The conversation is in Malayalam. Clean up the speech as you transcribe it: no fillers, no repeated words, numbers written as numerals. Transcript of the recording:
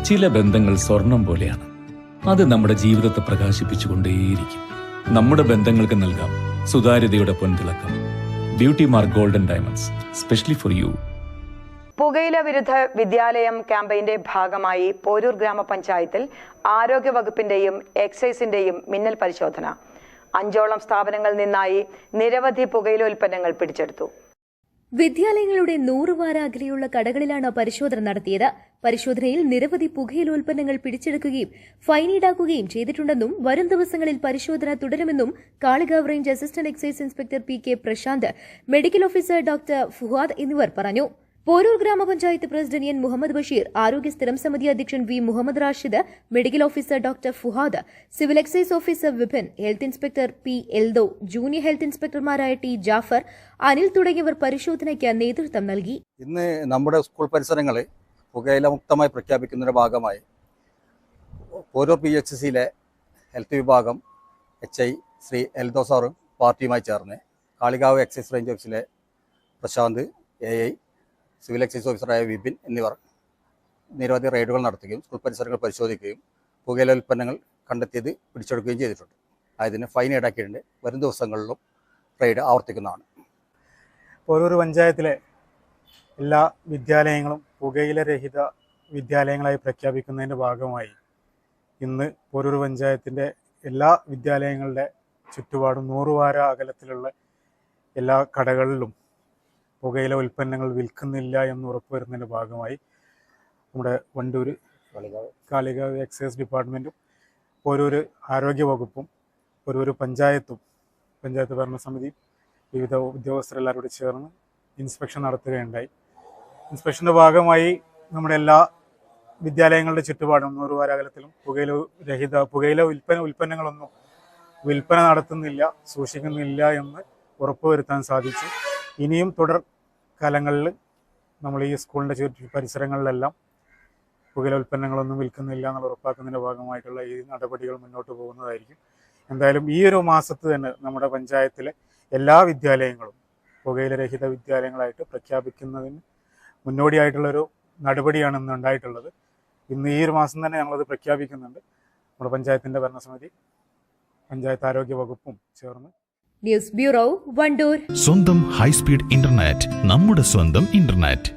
ചില ബന്ധങ്ങൾ സ്വർണം പോലെയാണ്. അത് നമ്മുടെ ജീവിതത്തെ പ്രകാശിപ്പിച്ചുകൊണ്ടേയിരിക്കും. നമ്മുടെ ബന്ധങ്ങൾക്ക് നൽകാം സുതാര്യതയുടെ പൊൻതിളക്കം. Beauty mark golden diamonds, specially for you. പുകയില വിരുദ്ധ വിദ്യാലയം ക്യാമ്പയിന്റെ ഭാഗമായി പോരൂർ ഗ്രാമപഞ്ചായത്തിൽ ആരോഗ്യവകുപ്പിന്റെയും എക്സൈസിന്റെയും മിന്നൽ പരിശോധന. 5ഓളം സ്ഥാപനങ്ങളിൽ നിന്നായി നിരവധി പുകയില ഉൽപ്പന്നങ്ങൾ പിടിച്ചെടുത്തു. വിദ്യാലയങ്ങളുടെ 100 വാര അകലെയുള്ള കടകളിലാണ് പരിശോധന നടത്തിയത്. പരിശോധനയിൽ നിരവധി പുകയില ഉൽപ്പന്നങ്ങൾ പിടിച്ചെടുക്കുകയും ഫൈൻ ഈടാക്കുകയും ചെയ്തിട്ടുണ്ടെന്നും വരും ദിവസങ്ങളിൽ പരിശോധന തുടരുമെന്നും Kalikavu range assistant excise inspector P K Prashanth, medical officer doctor Fuhad എന്നിവർ പറഞ്ഞു. പോരൂർ ഗ്രാമപഞ്ചായത്ത് പ്രസിഡന്റ് എൻ മുഹമ്മദ് ബഷീർ, ആരോഗ്യ സ്ഥിരം സമിതി അധ്യക്ഷൻ V Muhammad Rashid, medical officer doctor Fuhad, civil excise officer Vipin, health inspector P Eldho, junior health ഇൻസ്പെക്ടർമാരായ ടി ജാഫർ, അനിൽ തുടങ്ങിയവർ പരിശോധനയ്ക്ക് നേതൃത്വം നൽകി. ഇന്ന് നമ്മുടെ സ്കൂൾ പരിസരങ്ങളിൽ പുകയില മുക്തമായി പ്രഖ്യാപിക്കുന്നതിന്റെ ഭാഗമായി പോരൂർ PHCയിലെ ഹെൽത്ത് വിഭാഗം HI ശ്രീ എൽദോ സാറും പാർട്ടിയുമായി ചേർന്ന് കാളികാവ് എക്സൈസ് റേഞ്ച് ഓഫീസിലെ പ്രശാന്ത്, AI, സിവിൽ എക്സൈസ് ഓഫീസറായ വിപിൻ എന്നിവർ നിരവധി റെയ്ഡുകൾ നടത്തുകയും സ്കൂൾ പരിസരങ്ങൾ പരിശോധിക്കുകയും പുകയില ഉൽപ്പന്നങ്ങൾ കണ്ടെത്തിയത് പിടിച്ചെടുക്കുകയും ചെയ്തിട്ടുണ്ട്. അതിന് ഫൈൻ ഈടാക്കിയിട്ടുണ്ട്. വരും ദിവസങ്ങളിലും റെയ്ഡ് ആവർത്തിക്കുന്നതാണ്. പോരൂർ പഞ്ചായത്തിലെ എല്ലാ വിദ്യാലയങ്ങളും പുകയില രഹിത വിദ്യാലയങ്ങളായി പ്രഖ്യാപിക്കുന്നതിൻ്റെ ഭാഗമായി ഇന്ന് പോരൂർ പഞ്ചായത്തിൻ്റെ എല്ലാ വിദ്യാലയങ്ങളുടെ ചുറ്റുപാടും 100 വാര അകലത്തിലുള്ള എല്ലാ കടകളിലും പുകയില ഉൽപ്പന്നങ്ങൾ വിൽക്കുന്നില്ല എന്ന് ഉറപ്പുവരുന്നതിൻ്റെ ഭാഗമായി നമ്മുടെ വണ്ടൂർ കാളികാവ് എക്സൈസ് ഡിപ്പാർട്ട്മെൻറ്റും പോരൂർ ആരോഗ്യ വകുപ്പും പോരൂർ പഞ്ചായത്ത് ഭരണസമിതിയും വിവിധ ഉദ്യോഗസ്ഥരെല്ലാവരും കൂടി ചേർന്ന് ഇൻസ്പെക്ഷൻ നടത്തുകയുണ്ടായി. ഇൻസ്പെക്ഷൻ്റെ ഭാഗമായി നമ്മുടെ എല്ലാ വിദ്യാലയങ്ങളുടെ ചുറ്റുപാടും 100 വാര അകലത്തിലും പുകയില ഉൽപ്പന്നങ്ങളൊന്നും വിൽപ്പന നടത്തുന്നില്ല, സൂക്ഷിക്കുന്നില്ല എന്ന് ഉറപ്പുവരുത്താൻ സാധിച്ചു. ഇനിയും തുടർ കാലങ്ങളിൽ നമ്മൾ ഈ സ്കൂളിൻ്റെ പരിസരങ്ങളിലെല്ലാം പുകയില ഉൽപ്പന്നങ്ങളൊന്നും വിൽക്കുന്നില്ല എന്നുള്ള ഉറപ്പാക്കുന്നതിൻ്റെ ഭാഗമായിട്ടുള്ള ഈ നടപടികൾ മുന്നോട്ട് പോകുന്നതായിരിക്കും. എന്തായാലും ഈ ഒരു മാസത്ത് തന്നെ നമ്മുടെ പഞ്ചായത്തിലെ എല്ലാ വിദ്യാലയങ്ങളും പുകയില രഹിത വിദ്യാലയങ്ങളായിട്ട് പ്രഖ്യാപിക്കുന്നതിന് മുന്നോടിയായിട്ടുള്ളൊരു നടപടിയാണ് ഇന്ന് ഉണ്ടായിട്ടുള്ളത്. ഇന്ന് ഈ ഒരു മാസം തന്നെ ഞങ്ങളത് പ്രഖ്യാപിക്കുന്നുണ്ട്. നമ്മുടെ പഞ്ചായത്തിൻ്റെ ഭരണസമിതി, പഞ്ചായത്ത് ആരോഗ്യ വകുപ്പും ചേർന്ന്. News bureau, Wandoor. സ്വന്തം ഹൈസ്പീഡ് ഇന്റർനെറ്റ്, നമ്മുടെ സ്വന്തം ഇന്റർനെറ്റ്.